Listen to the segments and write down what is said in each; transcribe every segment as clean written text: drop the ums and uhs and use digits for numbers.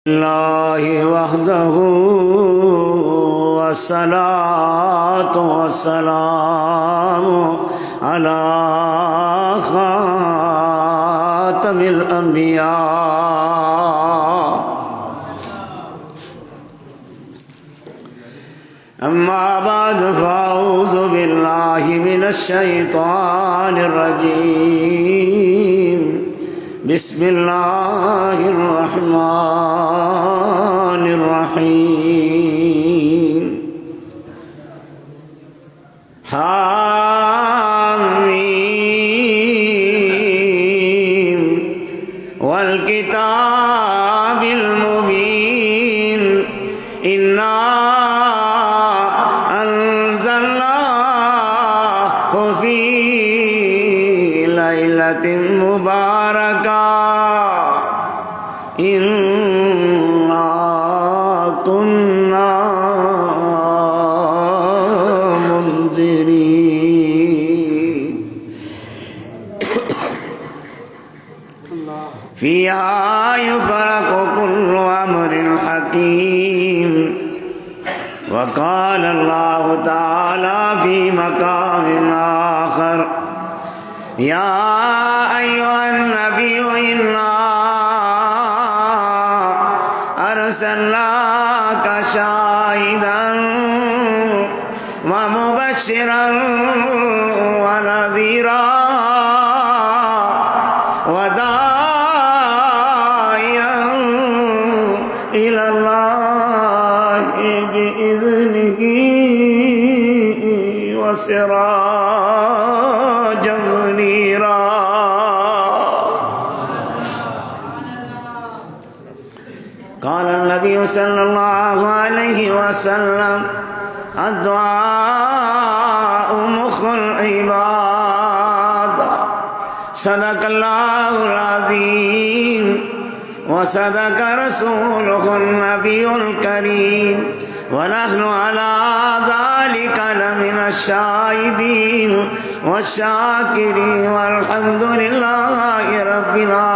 اللہ وحدہ والصلاة والسلام علی خاتم الانبیاء اما بعد فاعوذ باللہ من الشیطان الرجیم بسم اللہ الرحمن الرحیم حامیم والکتاب المبین انا انزلناہ فی لیلۃ مبارکہ اِنَّا كُنَّا مُنذِرِينَ فِيهَا يُفْرَقُ كُلُّ أَمْرٍ حَكِيمٍ وقال الله تعالى في مقام آخر يا أيها النبي إنا أرسلناك شاهدا ومبشرا ونذيرا وداعيا إلى الله بإذنه وسراجا منيرا. قال النبي صلى الله عليه وسلم الدعاء مخ العبادة. صدق الله العظيم وصدق رسوله النبي الكريم ونحن على ذلك لمن الشاهدين والشاكرين والحمد لله رب العالمين.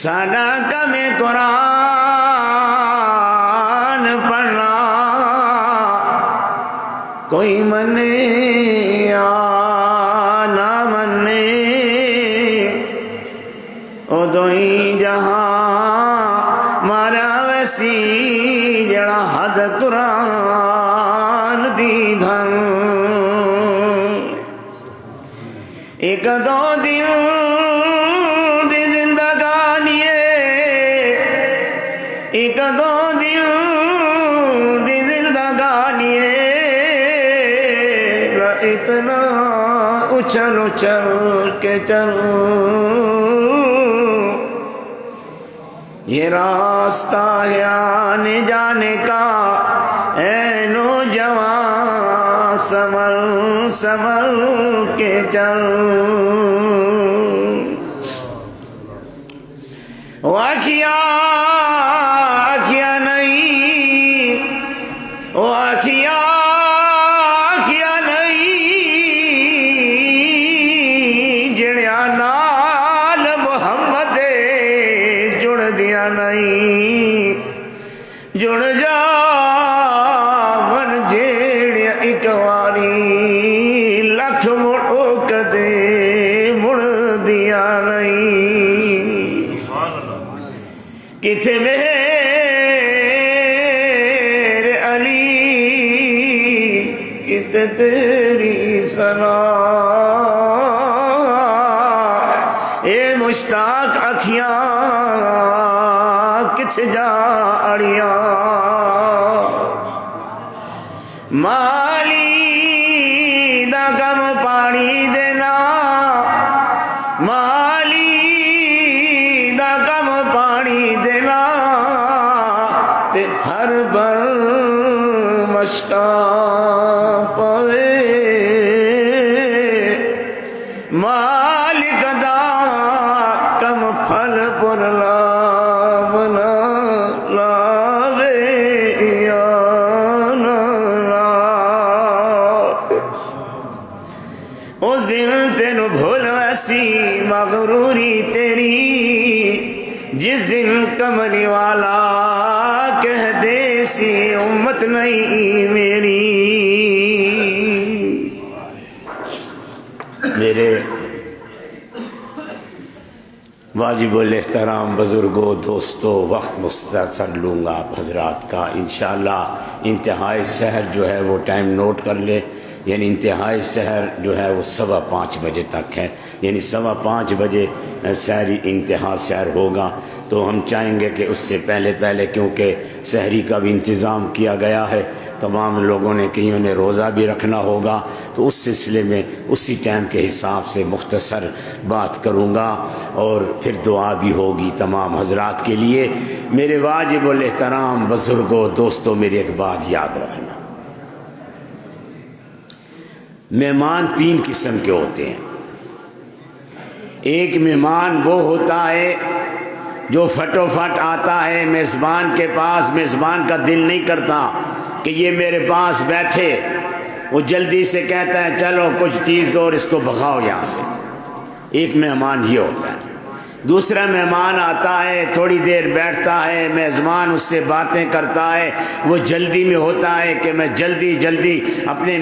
صدق میں قرآن پڑھنا کوئی منے یا نہ منے او دوئی جہاں مارا ویسی جڑا حد قرآن دی بھن ایک دو دن دی زندگانیے ایک دو دن دی زندگانیے اتنا اچھل اچھل کے چلوں یہ راستہ ہے آنے جانے کا اے نوجوان سنبھل سنبھل کے چل. آنکھیاں نہیں آنکھیاں نہیں جڑیا نال محمد جڑ دیا نہیں جڑ جا من جیڑیا ایک واری لکھ مڑ کدے مڑ دیا نہیں. کتنے میرے علی کتنے تیری ثنا اے مشتاق اکھیاں کچھ جا اڑیاں مالی دا غم پانی دینا مالی دا غم پانی دینا تے ہر بر مشکا پوے مالک دا کم پھل پر لاونا لاوے یا نا لا. اس دن تینو بھول وسیع مغروری تیری، جس دن کملی والا کہہ دے سی امت نہیں میری۔ میرے واجب الاحترام بزرگوں، دوستوں، وقت مختصر لوں گا آپ حضرات کا انشاءاللہ۔ انتہائی سحر جو ہے وہ ٹائم نوٹ کر لے، یعنی انتہائی سحر جو ہے وہ 5:15 بجے تک ہے، یعنی 5:15 بجے سحری انتہا سحر ہوگا۔ تو ہم چاہیں گے کہ اس سے پہلے کیونکہ سحری کا بھی انتظام کیا گیا ہے، تمام لوگوں نے کئیوں نے روزہ بھی رکھنا ہوگا، تو اس سلسلے میں اسی ٹائم کے حساب سے مختصر بات کروں گا، اور پھر دعا بھی ہوگی تمام حضرات کے لیے۔ میرے واجب الاحترام بزرگوں، دوستوں، میری ایک بات یاد رکھنا، مہمان 3 قسم کے ہوتے ہیں۔ ایک مہمان وہ ہوتا ہے جو فٹو فٹ آتا ہے میزبان کے پاس، میزبان کا دل نہیں کرتا کہ یہ میرے پاس بیٹھے، وہ جلدی سے کہتا ہے چلو کچھ چیز دو اور اس کو بھگاؤ یہاں سے۔ ایک مہمان یہ ہوتا ہے۔ دوسرا مہمان آتا ہے، تھوڑی دیر بیٹھتا ہے، میزبان اس سے باتیں کرتا ہے، وہ جلدی میں ہوتا ہے کہ میں جلدی اپنے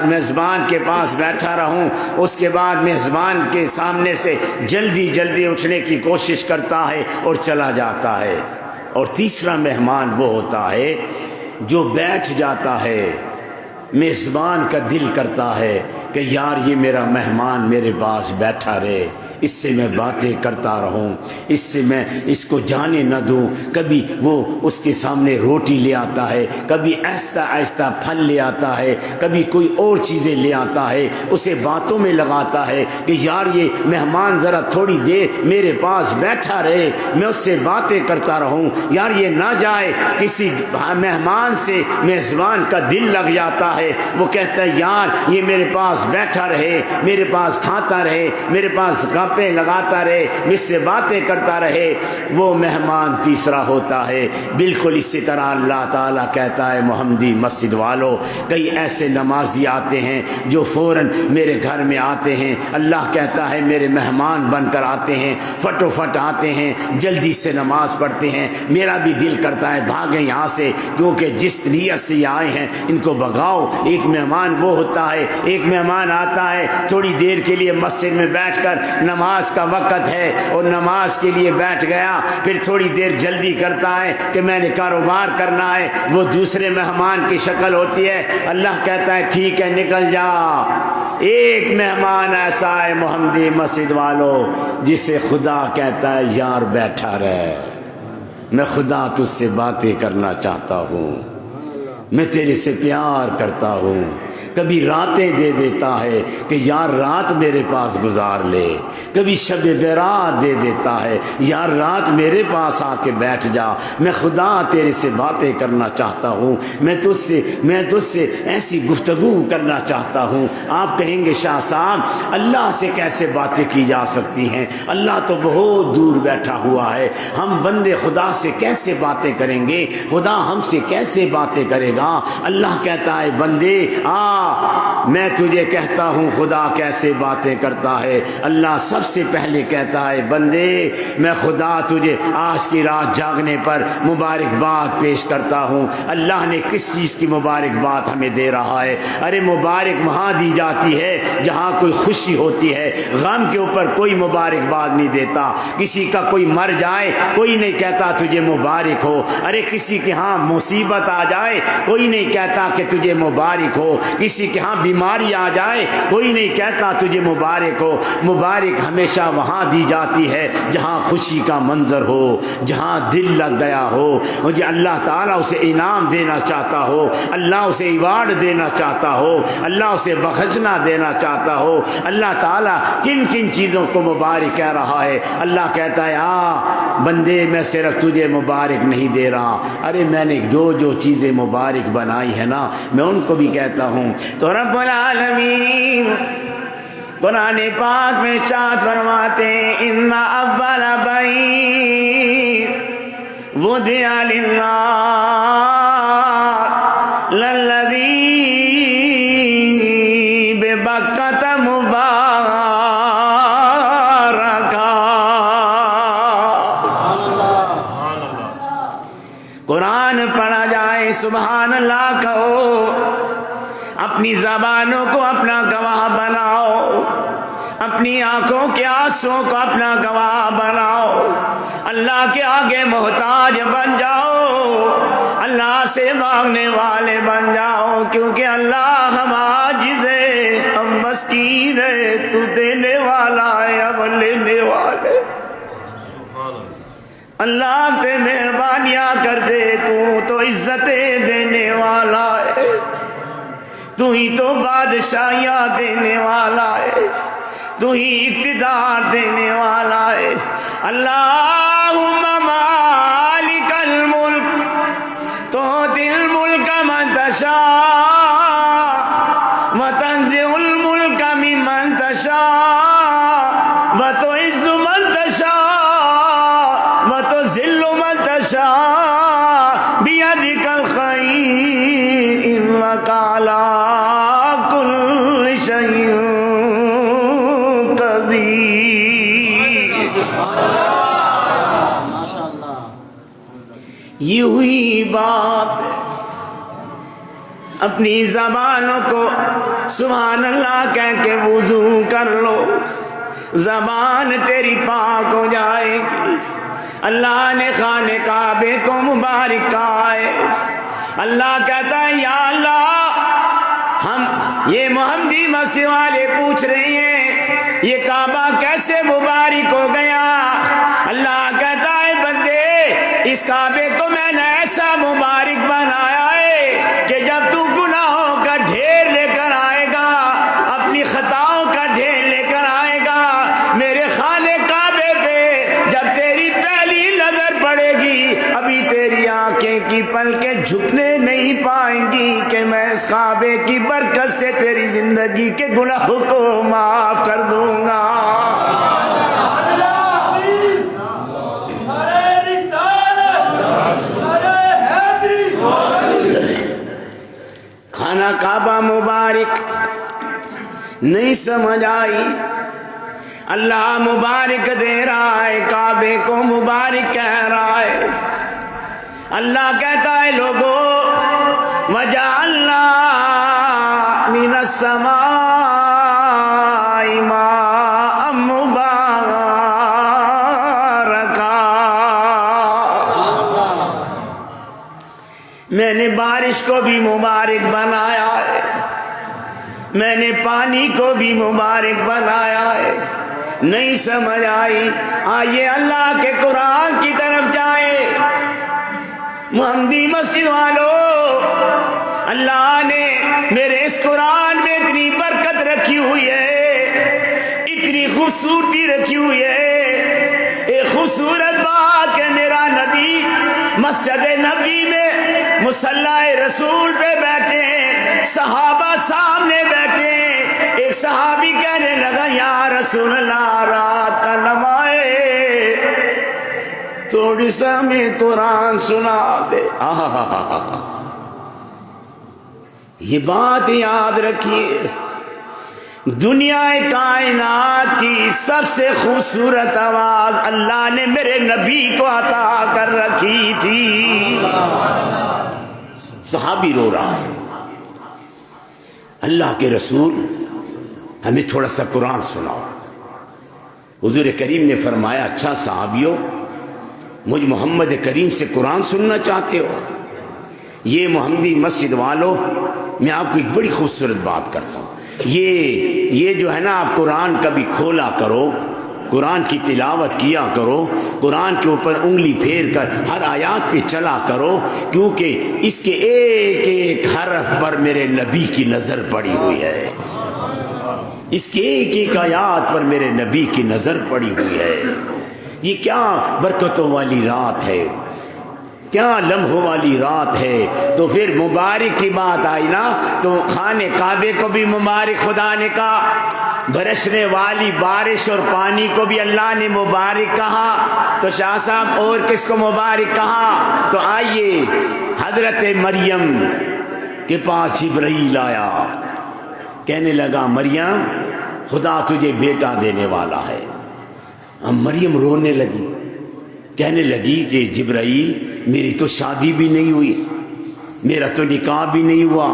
میزبان کے پاس بیٹھا رہوں، اس کے بعد میزبان کے سامنے سے جلدی اٹھنے کی کوشش کرتا ہے اور چلا جاتا ہے۔ اور تیسرا مہمان وہ ہوتا ہے جو بیٹھ جاتا ہے، میزبان کا دل کرتا ہے کہ یار یہ میرا مہمان میرے پاس بیٹھا رہے، اس سے میں باتیں کرتا رہوں، اس سے میں اس کو جانے نہ دوں۔ کبھی وہ اس کے سامنے روٹی لے آتا ہے، کبھی آہستہ پھل لے آتا ہے، کبھی کوئی اور چیزیں لے آتا ہے، اسے باتوں میں لگاتا ہے کہ یار یہ مہمان ذرا تھوڑی دیر میرے پاس بیٹھا رہے، میں اس سے باتیں کرتا رہوں، یار یہ نہ جائے۔ کسی مہمان سے میزبان کا دل لگ جاتا ہے، وہ کہتا ہے یار یہ میرے پاس بیٹھا رہے، میرے پاس کھاتا رہے، میرے پاس گپیں لگاتا رہے، مجھ سے باتیں کرتا رہے، وہ مہمان تیسرا ہوتا ہے۔ بالکل اسی طرح اللہ تعالیٰ کہتا ہے محمدی مسجد والوں، کئی ایسے نمازی آتے ہیں جو فوراً میرے گھر میں آتے ہیں، اللہ کہتا ہے میرے مہمان بن کر آتے ہیں، فٹو فٹ آتے ہیں، جلدی سے نماز پڑھتے ہیں، میرا بھی دل کرتا ہے بھاگیں یہاں سے، کیونکہ جس نیت سے یہ آئے ہیں ان کو بھگاؤ۔ ایک مہمان وہ ہوتا ہے، ایک مہمان آتا ہے تھوڑی دیر کے لیے مسجد میں بیٹھ کر، نماز کا وقت ہے اور نماز کے لیے بیٹھ گیا، پھر تھوڑی دیر جلدی کرتا ہے کہ میں نے کاروبار کرنا ہے، وہ دوسرے مہمان کی شکل ہوتی ہے۔ اللہ کہتا ہے ٹھیک ہے نکل جا۔ ایک مہمان ایسا ہے محمدی مسجد والوں جسے خدا کہتا ہے یار بیٹھا رہے، میں خدا تجھ سے باتیں کرنا چاہتا ہوں، میں تیرے سے پیار کرتا ہوں۔ کبھی راتیں دے دیتا ہے کہ یار رات میرے پاس گزار لے، کبھی شب برات دے دیتا ہے یار رات میرے پاس آ کے بیٹھ جا، میں خدا تیرے سے باتیں کرنا چاہتا ہوں، میں تجھ سے ایسی گفتگو کرنا چاہتا ہوں۔ آپ کہیں گے شاہ صاحب اللہ سے کیسے باتیں کی جا سکتی ہیں، اللہ تو بہت دور بیٹھا ہوا ہے، ہم بندے خدا سے کیسے باتیں کریں گے، خدا ہم سے کیسے باتیں کرے گا؟ اللہ کہتا ہے بندے میں تجھے کہتا ہوں خدا کیسے باتیں کرتا ہے۔ اللہ سب سے پہلے کہتا ہے بندے میں خدا تجھے آج کی رات جاگنے پر مبارکباد پیش کرتا ہوں۔ اللہ نے کس چیز کی مبارکباد ہمیں دے رہا ہے؟ ارے مبارک وہاں دی جاتی ہے جہاں کوئی خوشی ہوتی ہے، غم کے اوپر کوئی مبارکباد نہیں دیتا۔ کسی کا کوئی مر جائے کوئی نہیں کہتا تجھے مبارک ہو، ارے کسی کے ہاں مصیبت آ جائے کوئی نہیں کہتا کہ تجھے مبارک ہو، کسی کے ہاں بیماری آ جائے کوئی نہیں کہتا تجھے مبارک ہو۔ مبارک ہمیشہ وہاں دی جاتی ہے جہاں خوشی کا منظر ہو، جہاں دل لگ گیا ہو، مجھے اللہ تعالیٰ اسے انعام دینا چاہتا ہو، اللہ اسے ایوارڈ دینا چاہتا ہو، اللہ اسے بخشنا دینا چاہتا ہو۔ اللہ تعالیٰ کن کن چیزوں کو مبارک کہہ رہا ہے؟ اللہ کہتا ہے بندے میں صرف تجھے مبارک نہیں دے رہا، ارے میں نے جو چیزیں مبارک بنائی ہے نا میں ان کو بھی کہتا ہوں۔ تو رب العالمین قرآن پاک میں ارشاد فرماتے ہیں ان اول بیت وضع للناس للذی ببکۃ مبارک ہے سبحان اللہ کہو، اپنی زبانوں کو اپنا گواہ بناؤ، اپنی آنکھوں کے آنسوں کو اپنا گواہ بناؤ، اللہ کے آگے محتاج بن جاؤ، اللہ سے مانگنے والے بن جاؤ، کیونکہ اللہ ہم عاجز ہیں، ہم مسکین ہیں، تو دینے والا ہے، ہم لینے والے۔ اللہ پہ مہربانیاں کر دے، تو عزتیں دینے والا ہے، تو ہی تو بادشاہیاں دینے والا ہے، تو ہی اقتدار دینے والا ہے۔ اللہم مالک الملک تؤتی الملک من تشاء وتنزع الملک ممن تشاء وتعز من تشاء وتذل من تشاء بیدک الخیر انک علی کل شیء یہ ہوئی بات۔ اپنی زبانوں کو سبحان اللہ کہہ کے وضو کر لو، زبان تیری پاک ہو جائے گی۔ اللہ نے خانے کعبے کو مبارک کہا ہے، اللہ کہتا ہے یا اللہ، ہم یہ محمدی مسیح والے پوچھ رہے ہیں یہ کعبہ کیسے مبارک ہو گیا؟ اللہ کہتا ہے بندے، اس کعبے کو میں نے ایسا مبارک بنایا ہے کہ جب تو گناہوں کا ڈھیر لے کر آئے گا، اپنی خطاؤں کا ڈھیر لے کر آئے گا، میرے خانے کعبے پہ جب تیری پہلی نظر پڑے گی، ابھی تیری آنکھیں کی پلکیں جھکنے نہیں پائیں گی کہ میں اس کعبے کی برکت سے تیری زندگی کے گناہوں کو معاف کر دوں گا۔ خانہ کعبہ مبارک نہیں سمجھ آئی، اللہ مبارک دے رہا ہے، کعبے کو مبارک کہہ رہا ہے۔ اللہ کہتا ہے لوگو وَجَعَلْنَا مِنَ السَّمَاءِ مَاءً مُبَارَكًا، میں نے بارش کو بھی مبارک بنایا ہے، میں نے پانی کو بھی مبارک بنایا ہے۔ نہیں سمجھ آئی؟ آئیے اللہ کے قرآن کی طرف جائیں۔ محمدی مسجد والو، اللہ نے میرے اس قرآن میں اتنی برکت رکھی ہوئی ہے، اتنی خوبصورتی رکھی ہوئی ہے۔ ایک خوبصورت بات کہ میرا نبی مسجد نبی میں مصلی رسول پہ بیٹھے ہیں، صحابہ سامنے بیٹھے ہیں۔ ایک صحابی کہنے لگا یا رسول اللہ، رات کا نمائے تھوڑی سا میں قرآن سنا دے۔ یہ بات یاد رکھیے، دنیا کائنات کی سب سے خوبصورت آواز اللہ نے میرے نبی کو عطا کر رکھی تھی۔ صحابی رو رہا ہے، اللہ کے رسول ہمیں تھوڑا سا قرآن سناؤ۔ حضور کریم نے فرمایا اچھا صحابیوں، مجھ محمد کریم سے قرآن سننا چاہتے ہو؟ یہ محمدی مسجد والوں، میں آپ کو ایک بڑی خوبصورت بات کرتا ہوں، یہ جو ہے نا، آپ قرآن کبھی کھولا کرو، قرآن کی تلاوت کیا کرو، قرآن کے اوپر انگلی پھیر کر ہر آیات پہ چلا کرو، کیونکہ اس کے ایک ایک حرف پر میرے نبی کی نظر پڑی ہوئی ہے، اس کے ایک ایک آیات پر میرے نبی کی نظر پڑی ہوئی ہے۔ یہ کیا برکتوں والی رات ہے، کیا لمحوں والی رات ہے۔ تو پھر مبارک کی بات آئی نا، تو خانے کعبے کو بھی مبارک خدا نے کہا، برسنے والی بارش اور پانی کو بھی اللہ نے مبارک کہا۔ تو شاہ صاحب اور کس کو مبارک کہا؟ تو آئیے حضرت مریم کے پاس جبرائیل آیا، کہنے لگا مریم خدا تجھے بیٹا دینے والا ہے۔ اب مریم رونے لگی، کہنے لگی کہ جبرائیل میری تو شادی بھی نہیں ہوئی، میرا تو نکاح بھی نہیں ہوا،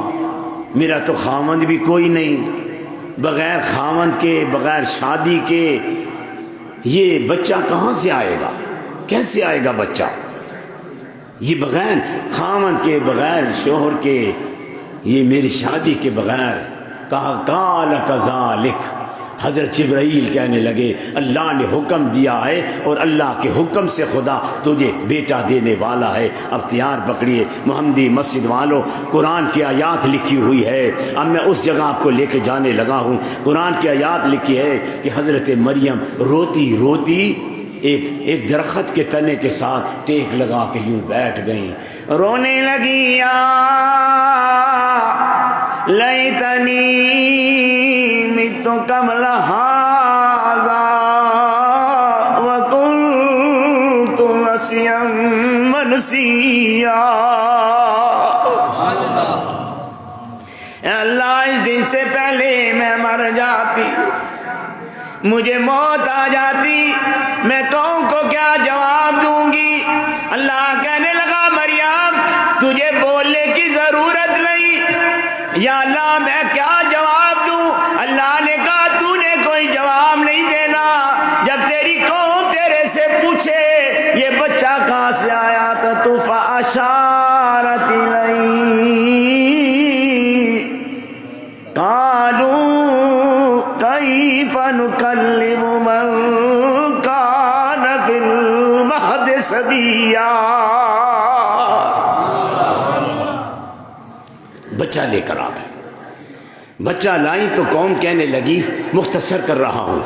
میرا تو خاوند بھی کوئی نہیں، بغیر خاوند کے بغیر شادی کے یہ بچہ کہاں سے آئے گا؟ کیسے آئے گا بچہ؟ یہ بغیر خاوند کے بغیر شوہر کے، یہ میری شادی کے بغیر۔ کہا قال کذالک، حضرت جبرائیل کہنے لگے اللہ نے حکم دیا ہے اور اللہ کے حکم سے خدا تجھے بیٹا دینے والا ہے۔ اب تیار پکڑیے محمدی مسجد والوں، قرآن کی آیات لکھی ہوئی ہے۔ اب میں اس جگہ آپ کو لے کے جانے لگا ہوں۔ قرآن کی آیات لکھی ہے کہ حضرت مریم روتی روتی ایک درخت کے تنے کے ساتھ ٹیک لگا کے یوں بیٹھ گئیں، رونے لگی، یا لیتنی مت قبل ھذا وکنت نسیا منسیا۔ اللہ اس دن سے پہلے میں مر جاتی، مجھے موت آ جاتی، میں قوم کو کیا جواب دوں گی؟ اللہ کہنے لگا مریم تجھے بولنے کی ضرورت نہیں، یا اللہ میں کیا جواب دوں؟ اللہ نے کہا تو نے کوئی جواب نہیں دینا، جب تیری قوم تیرے سے پوچھے یہ بچہ کہاں سے آیا تو فاشارت الیہ قالوا کیف نکلم من کان فی المہد صبیا۔ بچہ لے کر آ گئے، بچہ لائی تو قوم کہنے لگی، مختصر کر رہا ہوں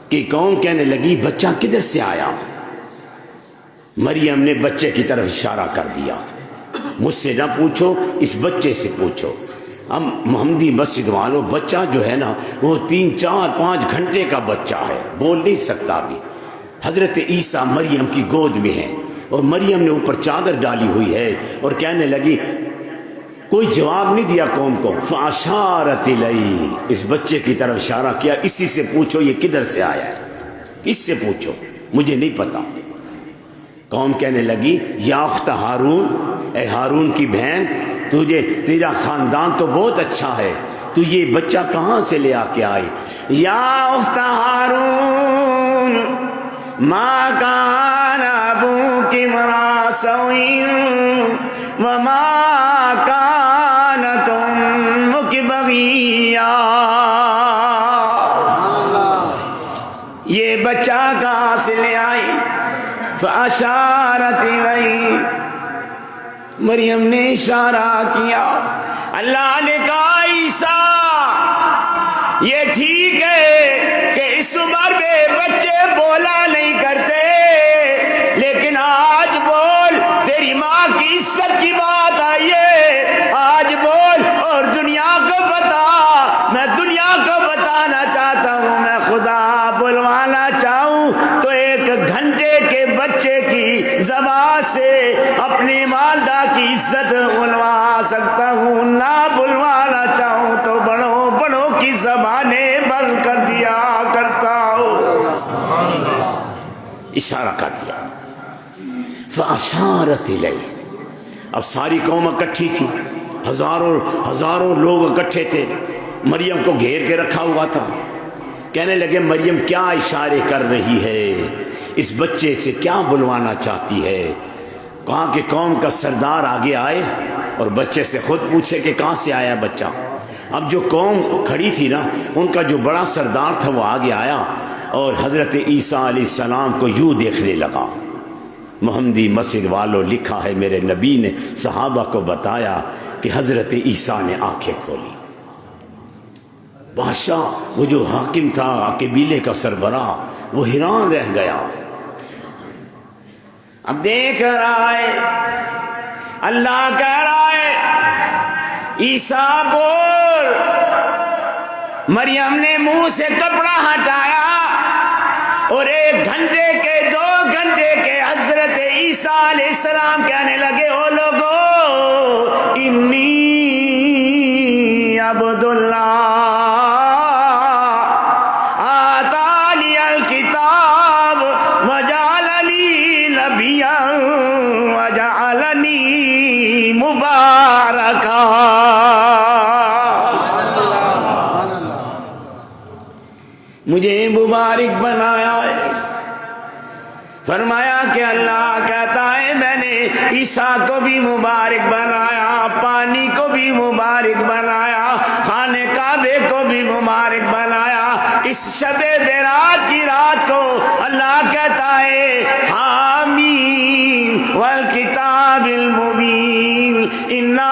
کہ قوم کہنے لگی بچہ کدھر سے آیا؟ مریم نے بچے کی طرف اشارہ کر دیا، مجھ سے نہ پوچھو، اس بچے سے پوچھو۔ ہم محمدی مسجد والوں، بچہ جو ہے نا وہ 3 4 5 گھنٹے کا بچہ ہے، بول نہیں سکتا بھی۔ حضرت عیسیٰ مریم کی گود میں ہے اور مریم نے اوپر چادر ڈالی ہوئی ہے اور کہنے لگی، کوئی جواب نہیں دیا قوم کو۔ فاشارت الیہ، اس بچے کی طرف اشارہ کیا، اسی سے پوچھو یہ کدھر سے آیا ہے، اس سے پوچھو، مجھے نہیں پتا۔ قوم کہنے لگی یا اخت ہارون، اے ہارون کی بہن، تجھے تیرا خاندان تو بہت اچھا ہے، تو یہ بچہ کہاں سے لے آ کے آئی؟ یا اخت ہارون ما کان ابوک امرأ سوء وما کانت امک بغیا۔ یہ بچہ کہاں سے لے آئی؟ فاشارت الیہ، مریم نے اشارہ کیا۔ اللہ نے کہا عیسیٰ یہ ٹھیک ہے کہ اس عمر میں بچے بولا نہیں کرتے، لیکن آج بول، تیری ماں کی عزت کی بات آئی ہے، آج بول اور دنیا کو بتا۔ میں دنیا کو بتانا چاہتا ہوں، میں خدا بلوانا چاہوں تو 1 گھنٹے کے بچے کی زبان سے اپنی والدہ کی عزت بلوا سکتا ہوں، نہ بلوانا چاہوں تو بڑوں بڑوں کی زبانیں بند کر دیا کرتا ہوں۔ اشارہ کر دیا۔ فاشارت الیہ، اب ساری قوم اکٹھی تھی، ہزاروں لوگ اکٹھے تھے، مریم کو گھیر کے رکھا ہوا تھا۔ کہنے لگے مریم کیا اشارے کر رہی ہے، اس بچے سے کیا بلوانا چاہتی ہے؟ کہاں کہ قوم کا سردار آگے آئے اور بچے سے خود پوچھے کہ کہاں سے آیا بچہ۔ اب جو قوم کھڑی تھی نا، ان کا جو بڑا سردار تھا وہ آگے آیا اور حضرت عیسیٰ علیہ السلام کو یوں دیکھنے لگا۔ محمدی مسجد والوں، لکھا ہے میرے نبی نے صحابہ کو بتایا کہ حضرت عیسیٰ نے آنکھیں کھولی۔ بادشاہ، وہ جو حاکم تھا قبیلے کا سربراہ، وہ حیران رہ گیا۔ اب دیکھ رہا ہے، اللہ کہہ رہا ہے عیسیٰ بول۔ مریم نے منہ سے کپڑا ہٹایا اور 1 گھنٹے کے 2 گھنٹے کے حضرت عیسیٰ علیہ السلام کہنے لگے، او لوگو انی عبد اللہ آتانی الکتاب وجعلنی نبیا وجعلنی مبارکا۔ مجھے مبارک بنایا ہے۔ فرمایا کہ اللہ کہتا ہے میں نے عیسیٰ کو بھی مبارک بنایا، پانی کو بھی مبارک بنایا، خانے کعبے کو بھی مبارک بنایا۔ اس شب برات کی رات کو اللہ کہتا ہے حامیم والکتاب المبین انا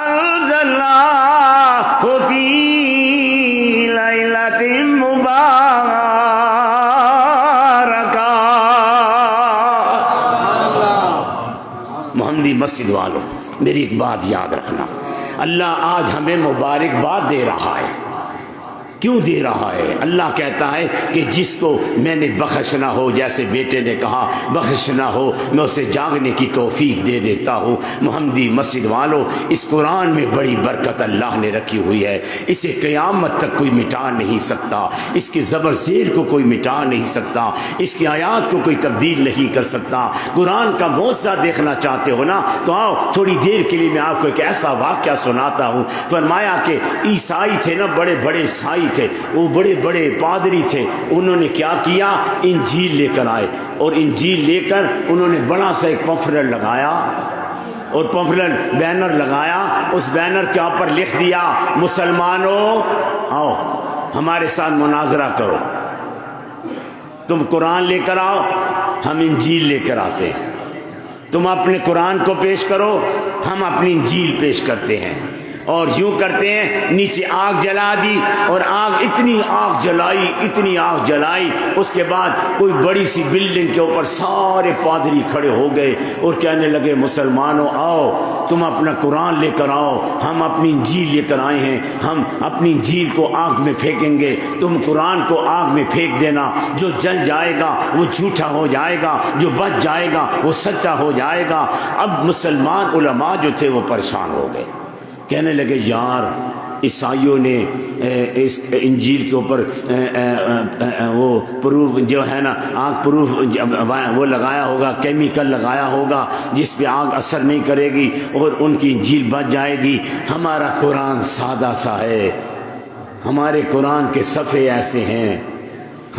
انزلناہ فی لیلۃ مبارکہ۔ محمدی مسجد والوں میری ایک بات یاد رکھنا، اللہ آج ہمیں مبارکباد دے رہا ہے۔ کیوں دے رہا ہے؟ اللہ کہتا ہے کہ جس کو میں نے بخشنا ہو، جیسے بیٹے نے کہا بخشنا ہو میں اسے جاگنے کی توفیق دے دیتا ہوں۔ محمدی مسجد والوں اس قرآن میں بڑی برکت اللہ نے رکھی ہوئی ہے، اسے قیامت تک کوئی مٹا نہیں سکتا، اس کے زبر زیر کو کوئی مٹا نہیں سکتا، اس کی آیات کو کوئی تبدیل نہیں کر سکتا۔ قرآن کا معجزہ دیکھنا چاہتے ہو نا تو آؤ تھوڑی دیر کے لیے میں آپ کو ایک ایسا واقعہ سناتا ہوں۔ فرمایا کہ عیسائی تھے نا، بڑے بڑے عیسائی تھے، وہ بڑے بڑے پادری تھے، انہوں نے کیا کیا، انجیل لے کر آئے، اور انجیل لے کر انہوں نے بڑا سا ایک پمفلٹ لگایا، اور پمفلٹ بینر لگایا، اس بینر کے اوپر لکھ دیا مسلمانوں آؤ ہمارے ساتھ مناظرہ کرو، تم قرآن لے کر آؤ ہم انجیل لے کر آتے ہیں، تم اپنے قرآن کو پیش کرو ہم اپنی انجیل پیش کرتے ہیں۔ اور یوں کرتے ہیں، نیچے آگ جلا دی، اور آگ اتنی آگ جلائی، اس کے بعد کوئی بڑی سی بلڈنگ کے اوپر سارے پادری کھڑے ہو گئے اور کہنے لگے مسلمانوں آؤ تم اپنا قرآن لے کر آؤ، ہم اپنی انجیل لے کر آئے ہیں، ہم اپنی انجیل کو آگ میں پھینکیں گے، تم قرآن کو آگ میں پھینک دینا، جو جل جائے گا وہ جھوٹا ہو جائے گا، جو بچ جائے گا وہ سچا ہو جائے گا۔ اب مسلمان علماء جو تھے وہ پریشان ہو گئے، کہنے لگے یار عیسائیوں نے اس انجیل کے اوپر وہ پروف جو ہے نا آگ پروف وہ لگایا ہوگا، کیمیکل لگایا ہوگا جس پہ آگ اثر نہیں کرے گی اور ان کی انجیل بچ جائے گی۔ ہمارا قرآن سادہ سا ہے، ہمارے قرآن کے صفحے ایسے ہیں،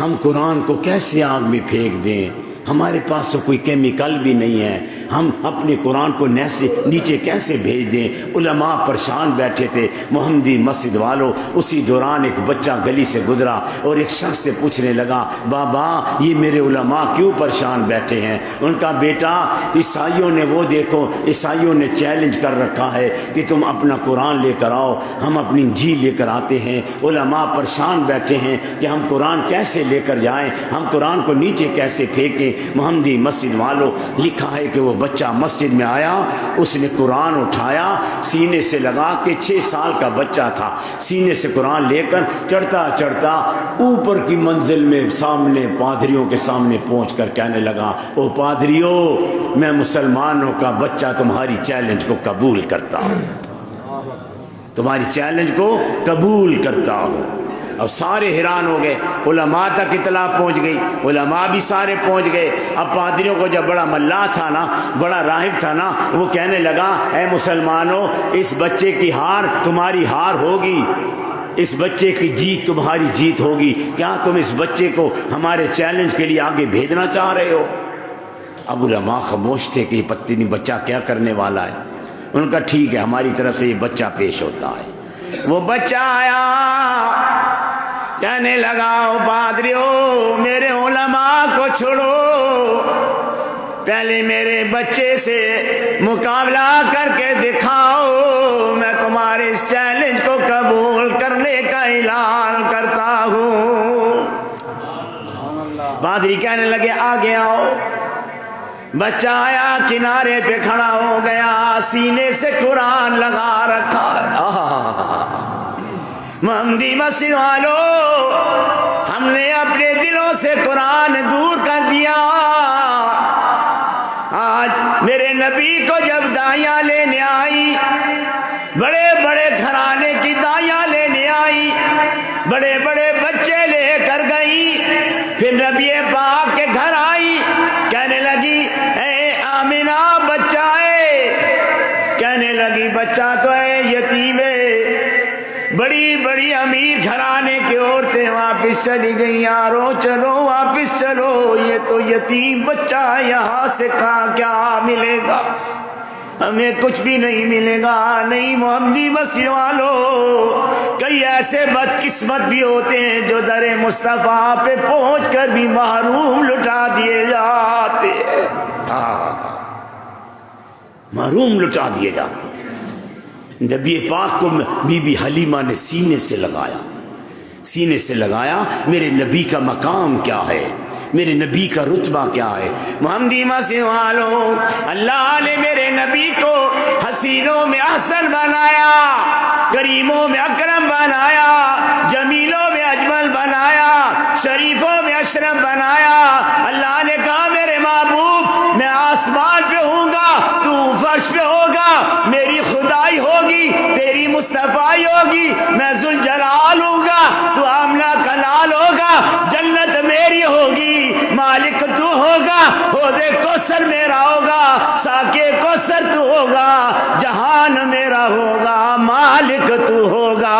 ہم قرآن کو کیسے آگ میں پھینک دیں؟ ہمارے پاس تو کوئی کیمیکل بھی نہیں ہے، ہم اپنے قرآن کو نیچے کیسے بھیج دیں؟ علماء پریشان بیٹھے تھے۔ محمدی مسجد والوں اسی دوران ایک بچہ گلی سے گزرا اور ایک شخص سے پوچھنے لگا بابا یہ میرے علماء کیوں پریشان بیٹھے ہیں؟ ان کا بیٹا عیسائیوں نے وہ دیکھو عیسائیوں نے چیلنج کر رکھا ہے کہ تم اپنا قرآن لے کر آؤ، ہم اپنی انجیل لے کر آتے ہیں، علماء پریشان بیٹھے ہیں کہ ہم قرآن کیسے لے کر جائیں، ہم قرآن کو نیچے کیسے پھینکیں۔ محمدی مسجد والوں لکھا ہے کہ وہ بچہ مسجد میں آیا، اس نے قرآن اٹھایا، سینے سے لگا کے 6 سال کا بچہ تھا، سینے سے قرآن لے کر چڑھتا چڑھتا اوپر کی منزل میں سامنے پادریوں کے سامنے پہنچ کر کہنے لگا او پادریوں میں مسلمانوں کا بچہ تمہاری چیلنج کو قبول کرتا ہوں، تمہاری چیلنج کو قبول کرتا ہوں۔ اور سارے حیران ہو گئے، علماء تک اطلاع پہنچ گئی، علماء بھی سارے پہنچ گئے۔ اب پادریوں کو جب بڑا ملا تھا نا، بڑا راہب تھا نا، وہ کہنے لگا اے مسلمانوں اس بچے کی ہار تمہاری ہار ہوگی، اس بچے کی جیت تمہاری جیت ہوگی، کیا تم اس بچے کو ہمارے چیلنج کے لیے آگے بھیجنا چاہ رہے ہو؟ اب علماء خاموش تھے کہ یہ پتہ نہیں بچہ کیا کرنے والا ہے۔ ان کا ٹھیک ہے ہماری طرف سے یہ بچہ پیش ہوتا ہے۔ وہ بچہ آیا کہنے لگا او پادریوں میرے علماء کو چھوڑو، پہلے میرے بچے سے مقابلہ کر کے دکھاؤ، میں تمہارے اس چیلنج کو قبول کرنے کا اعلان کرتا ہوں۔ پادری کہنے لگے آگے آؤ۔ بچہ آیا، کنارے پہ کھڑا ہو گیا، سینے سے قرآن لگا رکھا ہے۔ محمدی مسجد والوں ہم نے اپنے دلوں سے قرآن دور کر دیا۔ آج میرے نبی کو جب دائیاں لینے آئی، بڑے بڑے گھرانے کی دائیاں لینے آئی، بڑے بڑے بچے لے کر گئی، پھر نبی پاک کے گھر آئی، کہنے لگی اے آمنہ بچہ ہے، کہنے لگی بچہ تو ہے یتیم ہے، بڑی بڑی بڑی امیر گھرانے کی عورتیں واپس چلی گئیں، یارو چلو واپس چلو، یہ تو یتیم بچہ یہاں سے کہاں کیا ملے گا، ہمیں کچھ بھی نہیں ملے گا۔ نہیں محمدی مسجد والو، کئی ایسے بدقسمت بھی ہوتے ہیں جو در مصطفیٰ پہ پہنچ کر بھی محروم لٹا دیے جاتے ہیں، محروم لٹا دیے جاتے ہیں۔ نبی پاک کو بی بی حلیمہ نے سینے سے لگایا، سینے سے لگایا، میرے نبی کا مقام کیا ہے، میرے نبی کا رتبہ کیا ہے۔ محمدی مسجد والوں، اللہ نے میرے نبی کو حسینوں میں احسن بنایا، کریموں میں اکرم بنایا، جمیلوں میں اجمل بنایا، شریفوں میں اشرف بنایا۔ اللہ نے کہا میرے محبوب میں آسمان پہ ہوں گا، تو فرش پہ ہوگا، میری خدائی ہوگی، تیری مصطفیٰ ہوگی، میں ذوالجلال ہوں گا، تو آمنہ کا لال ہوگا، جنت میری ہوگی، مالک تو ہوگا، حوض کوثر میرا ہوگا، ساقی کوثر تو ہوگا، جہان میرا ہوگا، مالک تو ہوگا۔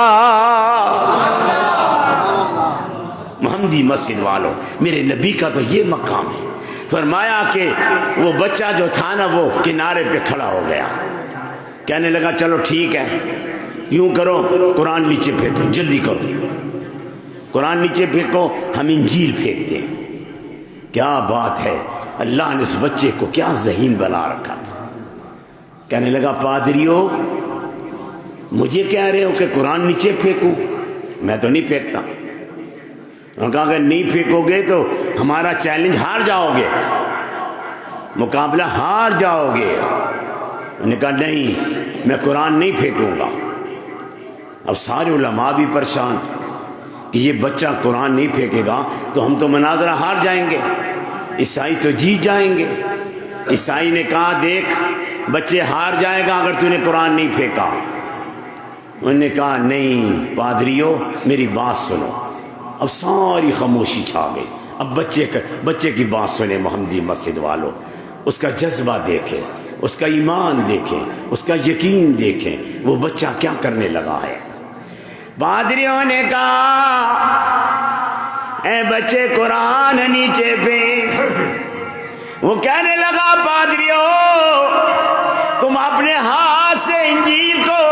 محمدی مسجد والوں، میرے نبی کا تو یہ مقام ہے۔ فرمایا کہ وہ بچہ جو تھا نا وہ کنارے پہ کھڑا ہو گیا، کہنے لگا چلو ٹھیک ہے، یوں کرو قرآن نیچے پھینکو، جلدی کرو، قرآن نیچے پھینکو، ہم انجیل پھینکتے ہیں۔ کیا بات ہے، اللہ نے اس بچے کو کیا ذہین بنا رکھا تھا۔ کہنے لگا پادریو مجھے کہہ رہے ہو کہ قرآن نیچے پھینکوں، میں تو نہیں پھینکتا۔ انہوں نے کہا اگر نہیں پھینکو گے تو ہمارا چیلنج ہار جاؤ گے، مقابلہ ہار جاؤ گے۔ انہوں نے کہا نہیں میں قرآن نہیں پھینکوں گا۔ اب سارے علماء بھی پریشان کہ یہ بچہ قرآن نہیں پھینکے گا تو ہم تو مناظرہ ہار جائیں گے، عیسائی تو جیت جائیں گے۔ عیسائی نے کہا دیکھ بچے ہار جائے گا اگر تو نے قرآن نہیں پھینکا۔ انہوں نے کہا نہیں پادریو میری بات سنو۔ اب ساری خاموشی چھا گئی۔ اب بچے کی بات سنیں محمدی مسجد والوں، اس کا جذبہ دیکھیں، اس کا ایمان دیکھیں، اس کا یقین دیکھیں، وہ بچہ کیا کرنے لگا ہے۔ پادریوں نے کہا اے بچے قرآن نیچے پھینک۔ وہ کہنے لگا پادریوں تم اپنے ہاتھ سے انجیل کو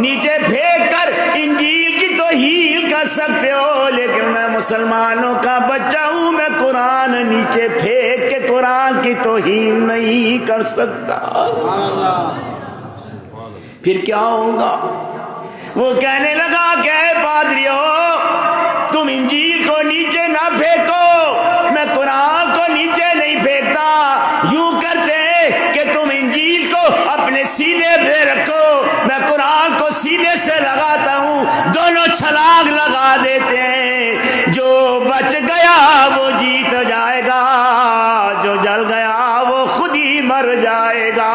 نیچے پھینک کر انجیل کی توہین کر سکتے ہو، لیکن میں مسلمانوں کا بچہ ہوں، میں قرآن نیچے پھینک کے قرآن کی توہین نہیں کر سکتا۔ پھر کیا ہوگا؟ وہ کہنے لگا کہ اے پادریو تم انجیل کو نیچے نہ پھینکو، میں قرآن کو نیچے نہیں پھینکتا، یوں کرتے کہ تم انجیل کو اپنے سینے پہ رکھو، میں قرآن کو سینے سے لگاتا ہوں، دونوں چھلانگ لگا دیتے ہیں، جو بچ گیا وہ جیت جائے گا، جو جل گیا وہ خود ہی مر جائے گا۔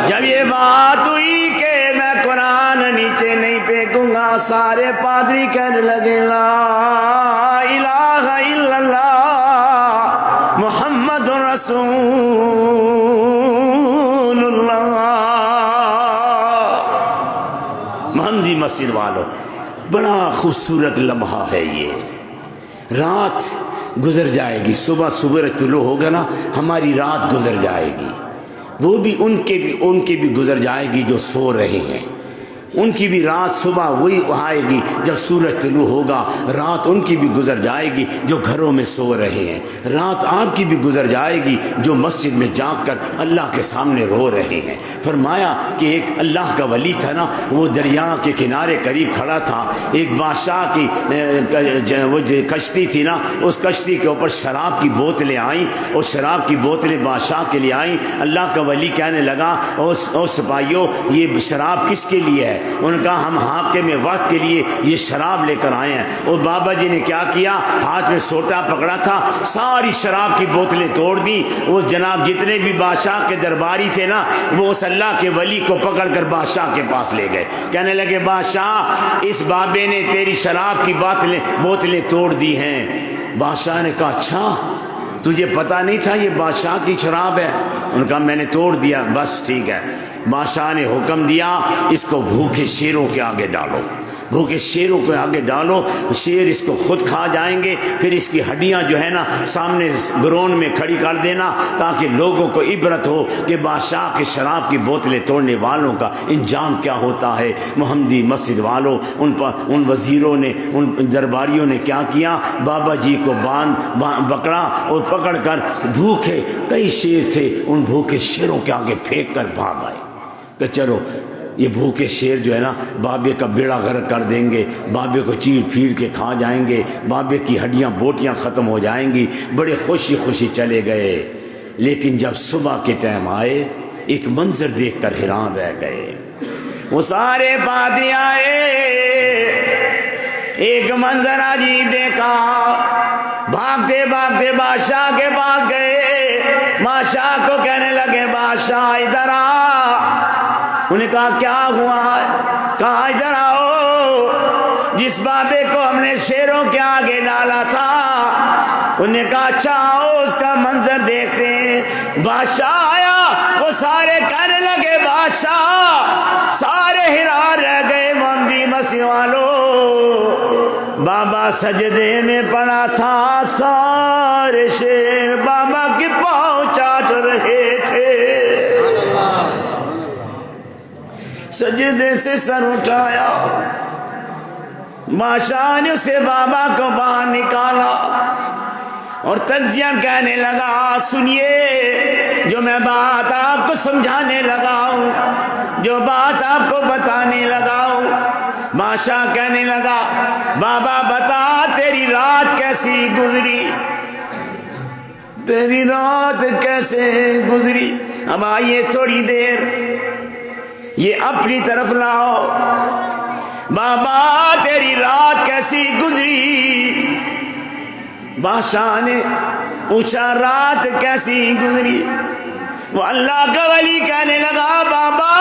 جب یہ بات ہوئی کہ میں قرآن نیچے نہیں پھینکوں گا، سارے پادری کہنے لگے لا الہ الا اللہ محمد رسول اللہ۔ محمدی مسجد والوں بڑا خوبصورت لمحہ ہے یہ۔ رات گزر جائے گی، صبح سورج طلوع ہوگا نا ہماری رات گزر جائے گی، وہ بھی ان کی بھی گزر جائے گی جو سو رہے ہیں، ان کی بھی رات صبح وہی آئے گی جب سورج طلوع ہوگا، رات ان کی بھی گزر جائے گی جو گھروں میں سو رہے ہیں، رات آپ کی بھی گزر جائے گی جو مسجد میں جاگ کر اللہ کے سامنے رو رہے ہیں۔ فرمایا کہ ایک اللہ کا ولی تھا نا، وہ دریا کے کنارے قریب کھڑا تھا، ایک بادشاہ کی وہ کشتی تھی نا، اس کشتی کے اوپر شراب کی بوتلیں آئیں، اور شراب کی بوتلیں بادشاہ کے لیے آئیں۔ اللہ کا ولی کہنے لگا او سپاہیوں یہ شراب کس کے لیے ہے؟ انہوں نے کہا ہم حاکم وقت کے لیے یہ شراب لے کر آئے ہیں۔ اور بابا جی نے کیا کیا، ہاتھ میں سوٹا پکڑا تھا، ساری شراب کی بوتلیں توڑ دی۔ وہ جناب جتنے بھی بادشاہ کے درباری تھے نا، وہ اس اللہ کے ولی کو پکڑ کر بادشاہ کے پاس لے گئے، کہنے لگے بادشاہ اس بابے نے تیری شراب کی بوتلیں توڑ دی ہیں۔ بادشاہ نے کہا اچھا تجھے پتہ نہیں تھا یہ بادشاہ کی شراب ہے؟ انہوں نے کہا میں نے توڑ دیا۔ بس ٹھیک ہے۔ بادشاہ نے حکم دیا اس کو بھوکے شیروں کے آگے ڈالو، بھوکے شیروں کے آگے ڈالو، شیر اس کو خود کھا جائیں گے، پھر اس کی ہڈیاں جو ہے نا سامنے گراؤنڈ میں کھڑی کر دینا تاکہ لوگوں کو عبرت ہو کہ بادشاہ کے شراب کی بوتلیں توڑنے والوں کا انجام کیا ہوتا ہے۔ محمدی مسجد والوں، ان وزیروں نے، ان درباریوں نے کیا کیا؟ بابا جی کو پکڑا اور پکڑ کر بھوکے کئی شیر تھے ان بھوکے شیروں کے آگے پھینک کر بھاگ آئے کہ چلو یہ بھوکے شیر جو ہے نا بابے کا بیڑا غرق کر دیں گے، بابے کو چیر پھیر کے کھا جائیں گے، بابے کی ہڈیاں بوٹیاں ختم ہو جائیں گی۔ بڑے خوشی خوشی چلے گئے، لیکن جب صبح کے ٹائم آئے ایک منظر دیکھ کر حیران رہ گئے۔ وہ سارے بادی آئے، ایک منظر عجیب دیکھا، بھاگتے بھاگتے بادشاہ کے پاس گئے، بادشاہ کو کہنے لگے بادشاہ ادھر آ۔ انہیں کہا کیا ہوا ہے؟ کہا ادھر آؤ، جس بابے کو ہم نے شیروں کے آگے ڈالا تھا۔ انہیں کہا اچھا آؤ اس کا منظر دیکھتے ہیں۔ بادشاہ آیا، وہ سارے کہنے لگے بادشاہ، سارے حیران رہ گئے محمدی مسیح والوں، بابا سجدے میں پڑا تھا، سارے شیر بابا کے پاؤں چاٹ رہے تھے۔ سجدے سے سر اٹھایا، بادشاہ نے اسے بابا کو باہر نکالا اور تجزیہ کہنے لگا سنیے، جو میں بات آپ کو سمجھانے لگا ہوں، جو بات آپ کو بتانے لگا ہوں۔ بادشاہ کہنے لگا بابا بتا تیری رات کیسی گزری، تیری رات کیسے گزری۔ اب آئیے تھوڑی دیر یہ اپنی طرف لاؤ، بابا تیری رات کیسی گزری۔ بادشاہ نے پوچھا رات کیسی گزری؟ وہ اللہ کا ولی کہنے لگا بابا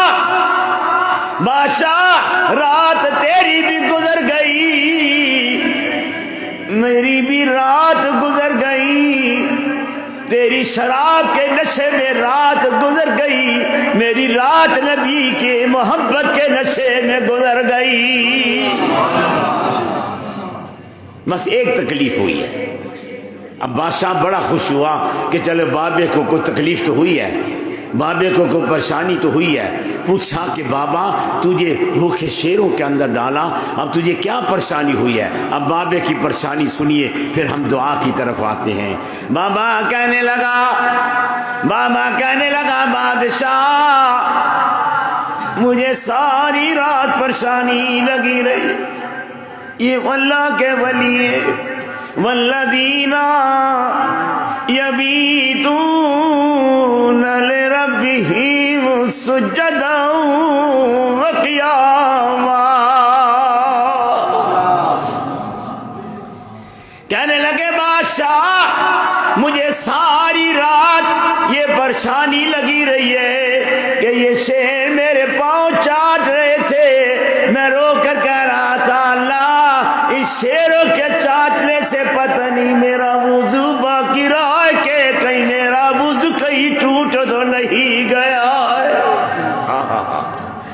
بادشاہ رات تیری بھی گزر گئی، میری بھی رات گزر گئی، تیری شراب کے نشے میں رات گزر گئی، میری رات نبی کے محبت کے نشے میں گزر گئی۔ بس ایک تکلیف ہوئی ہے۔ اب بادشاہ بڑا خوش ہوا کہ چلو بابے کو کوئی تکلیف تو ہوئی ہے، بابے کو کوئی پریشانی تو ہوئی ہے۔ پوچھا کہ بابا تجھے بھوکے شیروں کے اندر ڈالا، اب تجھے کیا پریشانی ہوئی ہے؟ اب بابے کی پریشانی سنیے، پھر ہم دعا کی طرف آتے ہیں۔ بابا کہنے لگا بادشاہ مجھے ساری رات پریشانی لگی رہی، یہ اللہ کے ولی ہے، والذین یبیتون لربہم سجدا وقیاما۔ کہنے لگے بادشاہ مجھے ساری رات یہ پریشانی لگی رہی ہے کہ یہ شیر میرے پاؤں چاٹ رہے تھے، میں رو کر کہہ رہا تھا اللہ اس شیروں کے چاٹنے سے پتہ نہیں میرا وضو باقی رہا ہے کہ کہیں میرا وضو کہیں ٹوٹ تو نہیں گیا ہے۔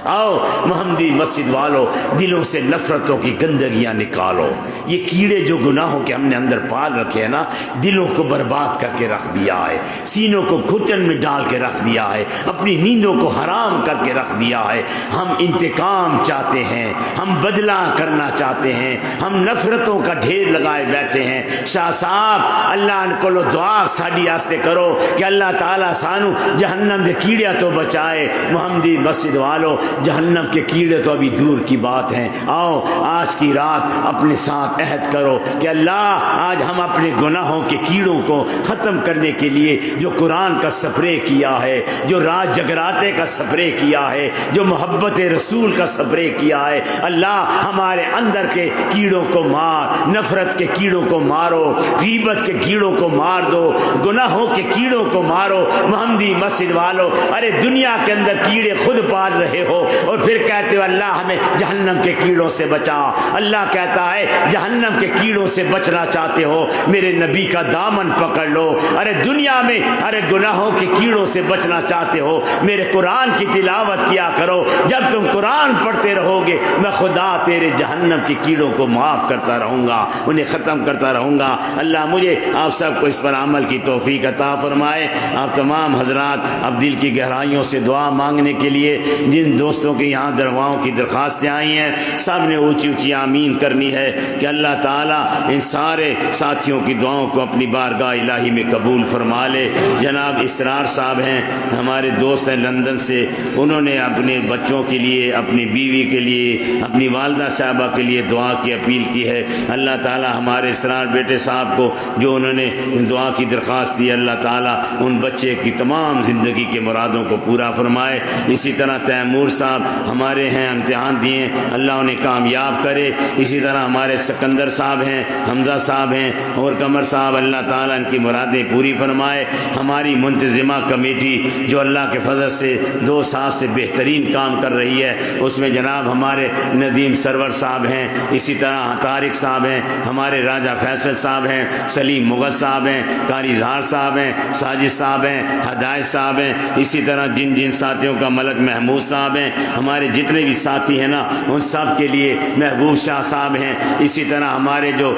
آؤ محمدی مسجد والو دلوں سے نفرتوں کی گندگیاں نکالو۔ یہ کیڑے جو گناہوں کے ہم نے اندر پال رکھے ہیں نا، دلوں کو برباد کر کے رکھ دیا ہے، سینوں کو گھٹن میں ڈال کے رکھ دیا ہے، اپنی نیندوں کو حرام کر کے رکھ دیا ہے۔ ہم انتقام چاہتے ہیں، ہم بدلہ کرنا چاہتے ہیں، ہم نفرتوں کا ڈھیر لگائے بیٹھے ہیں۔ شاہ صاحب اللہ کو دعا ساڈی واسطے کرو کہ اللہ تعالیٰ سانو جہنم دے کیڑے تو بچائے۔ محمدی مسجد والو جہنم کے کیڑے تو ابھی دور کی بات ہیں۔ آؤ آج کی رات اپنے ساتھ عہد کرو کہ اللہ آج ہم اپنے گناہوں کے کیڑوں کو ختم کرنے کے لیے جو قرآن کا سپرے کیا ہے، جو رات جگراتے کا سپرے کیا ہے، جو محبت رسول کا سپرے کیا ہے، اللہ ہمارے اندر کے کیڑوں کو مار، نفرت کے کیڑوں کو مارو، غیبت کے کیڑوں کو مار دو، گناہوں کے کیڑوں کو مارو۔ محمدی مسجد والو ارے دنیا کے اندر کیڑے خود پال رہے ہو اور پھر کہتے ہو اللہ ہمیں جہنم کے کیڑوں سے بچا، اللہ کہتا ہے جہنم کے کیڑوں سے بچنا چاہتے ہو میرے نبی کا دامن پکڑ لو، ارے دنیا میں ارے گناہوں کے کیڑوں سے بچنا چاہتے ہو میرے قرآن کی تلاوت کیا کرو، جب تم قرآن پڑھتے رہو گے میں خدا تیرے جہنم کے کیڑوں کو معاف کرتا رہوں گا، انہیں ختم کرتا رہوں گا۔ اللہ مجھے آپ سب کو اس پر عمل کی توفیق عطا فرمائے۔ آپ تمام حضرات اب دل کی گہرائیوں سے دعا مانگنے کے لیے جن دوستوں کے یہاں دعاؤں کی درخواستیں آئی ہیں سب نے اونچی اونچی آمین کرنی ہے کہ اللہ تعالیٰ ان سارے ساتھیوں کی دعاؤں کو اپنی بارگاہ الہی میں قبول فرما لے۔ جناب اسرار صاحب ہیں ہمارے دوست ہیں لندن سے، انہوں نے اپنے بچوں کے لیے، اپنی بیوی کے لیے، اپنی والدہ صاحبہ کے لیے دعا کی اپیل کی ہے۔ اللہ تعالیٰ ہمارے اسرار بیٹے صاحب کو جو انہوں نے دعا کی درخواست دی، اللہ تعالیٰ ان بچے کی تمام زندگی کے مرادوں کو پورا فرمائے۔ اسی طرح تیمور صاحب ہمارے ہیں، امتحان دیے، اللہ انہیں کامیاب کرے۔ اسی طرح ہمارے سکندر صاحب ہیں، حمزہ صاحب ہیں اور قمر صاحب، اللہ تعالیٰ ان کی مرادیں پوری فرمائے۔ ہماری منتظمہ کمیٹی جو اللہ کے فضل سے 2 سال سے بہترین کام کر رہی ہے، اس میں جناب ہمارے ندیم سرور صاحب ہیں، اسی طرح طارق صاحب ہیں، ہمارے راجہ فیصل صاحب ہیں، سلیم مغل صاحب ہیں، قاری اظہار صاحب ہیں، ساجد صاحب ہیں، ہدایت صاحب ہیں، اسی طرح جن ساتھیوں کا ملک محمود صاحب ہیں، ہمارے جتنے بھی ساتھی ہیں نا ان سب کے لیے محبوب شاہ صاحب ہیں، اسی طرح ہمارے جو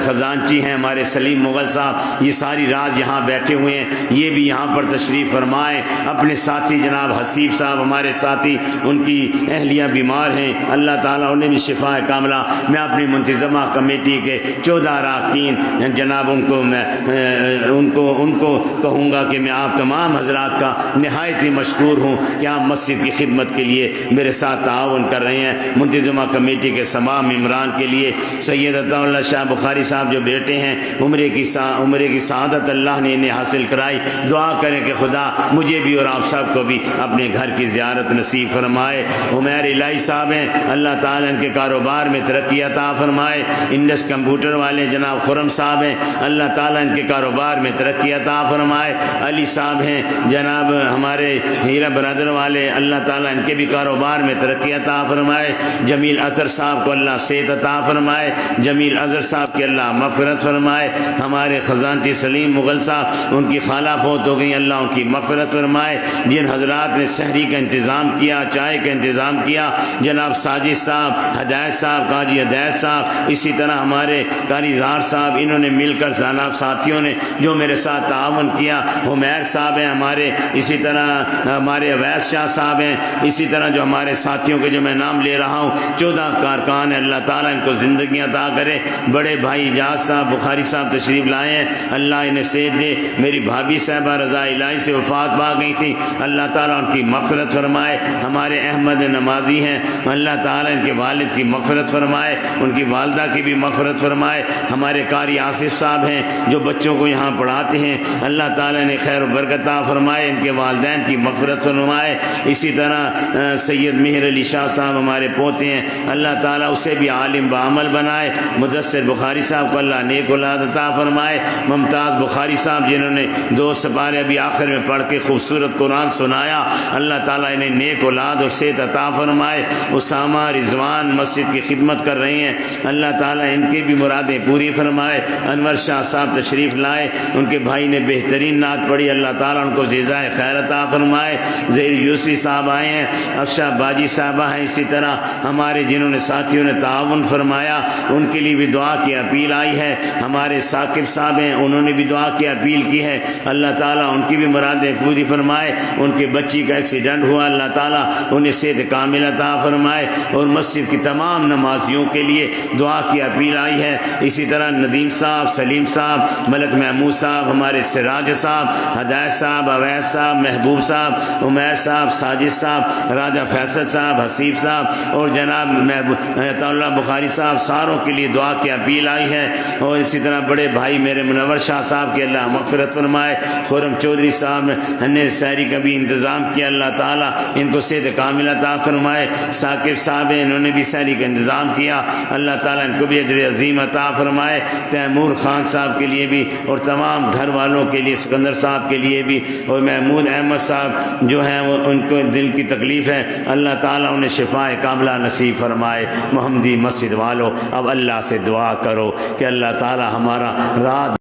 خزانچی ہیں ہمارے سلیم مغل صاحب، یہ ساری رات یہاں بیٹھے ہوئے ہیں، یہ بھی یہاں پر تشریف فرمائیں۔ اپنے ساتھی جناب حسیب صاحب ہمارے ساتھی، ان کی اہلیہ بیمار ہیں، اللہ تعالیٰ انہیں بھی شفا کاملہ۔ میں اپنی منتظمہ کمیٹی کے 14 اراکین جناب ان کو کہوں گا کہ میں آپ تمام حضرات کا نہایت ہی مشکور ہوں کہ آپ مسجد کی خدمت کے لیے میرے ساتھ تعاون کر رہے ہیں۔ منتظمہ کمیٹی کے تمام ممبران کے لیے سید عطا اللہ شاہ بخاری صاحب جو بیٹے ہیں عمرے کی سعادت اللہ نے انہیں حاصل کرائی، دعا کریں کہ خدا مجھے بھی اور آپ سب کو بھی اپنے گھر کی زیارت نصیب فرمائے۔ عمیر الہی صاحب ہیں، اللہ تعالیٰ ان کے کاروبار میں ترقی عطا فرمائے۔ انڈس کمپیوٹر والے جناب خرم صاحب ہیں، اللہ تعالیٰ ان کے کاروبار میں ترقی عطا فرمائے۔ علی صاحب ہیں جناب ہمارے ہیرا برادر والے، اللہ تعالیٰ ان کے بھی کاروبار میں ترقی عطا فرمائے۔ جمیل اطہر صاحب کو اللہ صحت عطا فرمائے، جمیل اظہر صاحب کے اللہ مغفرت فرمائے۔ ہمارے خزانچی سلیم مغل صاحب، ان کی خالہ فوت ہو گئی، اللہ ان کی مغفرت فرمائے۔ جن حضرات نے سحری کا انتظام کیا، چائے کا انتظام کیا، جناب ساجد صاحب، ہدایت صاحب، قاضی ہدایت صاحب، اسی طرح ہمارے قاری اظہار صاحب، انہوں نے مل کر جناب ساتھیوں نے جو میرے ساتھ تعاون کیا۔ عمیر صاحب ہیں ہمارے، اسی طرح ہمارے اویس شاہ صاحب ہیں، اسی طرح جو ہمارے ساتھیوں کے جو میں نام لے رہا ہوں 14 کارکان ہیں، اللہ تعالیٰ ان کو زندگی عطا کرے۔ بڑے بھائی اجاز صاحب بخاری صاحب تشریف لائے ہیں، اللہ انہیں صحت دے۔ میری بھابھی صاحبہ رضا الہی سے وفات پا گئی تھی، اللہ تعالیٰ ان کی مغفرت فرمائے۔ ہمارے احمد نمازی ہیں، اللہ تعالیٰ ان کے والد کی مغفرت فرمائے، ان کی والدہ کی بھی مغفرت فرمائے۔ ہمارے قاری آصف صاحب ہیں جو بچوں کو یہاں پڑھاتے ہیں، اللہ تعالیٰ نے خیر و برکت عطا فرمائے، ان کے والدین کی مغفرت فرمائے۔ اسی طرح سید مہر علی شاہ صاحب ہمارے پوتے ہیں، اللہ تعالیٰ اسے بھی عالم بعمل بنائے۔ مدثر بخاری صاحب کو اللہ نیک اولاد عطا فرمائے۔ ممتاز بخاری صاحب جنہوں نے 2 سپارے ابھی آخر میں پڑھ کے خوبصورت قرآن سنایا، اللہ تعالیٰ انہیں نیک اولاد اور صحت عطا فرمائے۔ اسامہ رضوان مسجد کی خدمت کر رہے ہیں، اللہ تعالیٰ ان کی بھی مرادیں پوری فرمائے۔ انور شاہ صاحب تشریف لائے، ان کے بھائی نے بہترین نعت پڑھی، اللہ تعالیٰ ان کو جزائے خیر عطا فرمائے۔ زہر یوسفی صاحب آئے ہیں، افشا باجی صاحبہ ہیں، اسی طرح ہمارے جنہوں نے ساتھیوں نے تعاون فرمایا ان کے لیے بھی دعا کی اپیل آئی ہے۔ ہمارے ثاقب صاحب ہیں، انہوں نے بھی دعا کی اپیل کی ہے، اللہ تعالیٰ ان کی بھی مرادیں پوری فرمائے۔ ان کے بچی کا ایکسیڈنٹ ہوا، اللہ تعالیٰ انہیں صحت کامل عطا فرمائے۔ اور مسجد کی تمام نمازیوں کے لیے دعا کی اپیل آئی ہے۔ اسی طرح ندیم صاحب، سلیم صاحب، ملک محمود صاحب، ہمارے سراج صاحب، ہدایت صاحب، اویس صاحب، محبوب صاحب، عمیر صاحب، ساجد صاحب، راجہ فیصل صاحب، حسیب صاحب اور جناب عطا اللہ بخاری صاحب، ساروں کے لیے دعا کی اپیل آئی ہے۔ اور اسی طرح بڑے بھائی میرے منور شاہ صاحب کے اللہ مغفرت فرمائے۔ خرم چودھری صاحب نے سحری کا بھی انتظام کیا، اللہ تعالیٰ ان کو صحت کامل عطا فرمائے۔ ثاقب صاحب ہیں، انہوں نے بھی سحری کا انتظام کیا، اللہ تعالیٰ ان کو بھی اجر عظیم عطا فرمائے۔ تیمور خان صاحب کے لیے بھی اور تمام گھر والوں کے لیے، سکندر صاحب کے لیے بھی، اور محمود احمد صاحب جو ہیں وہ ان کو دل کی تکلیف ہے، اللہ اللہ تعالیٰ انہیں شفاء کاملہ نصیب فرمائے۔ محمدی مسجد والوں اب اللہ سے دعا کرو کہ اللہ تعالیٰ ہمارا رات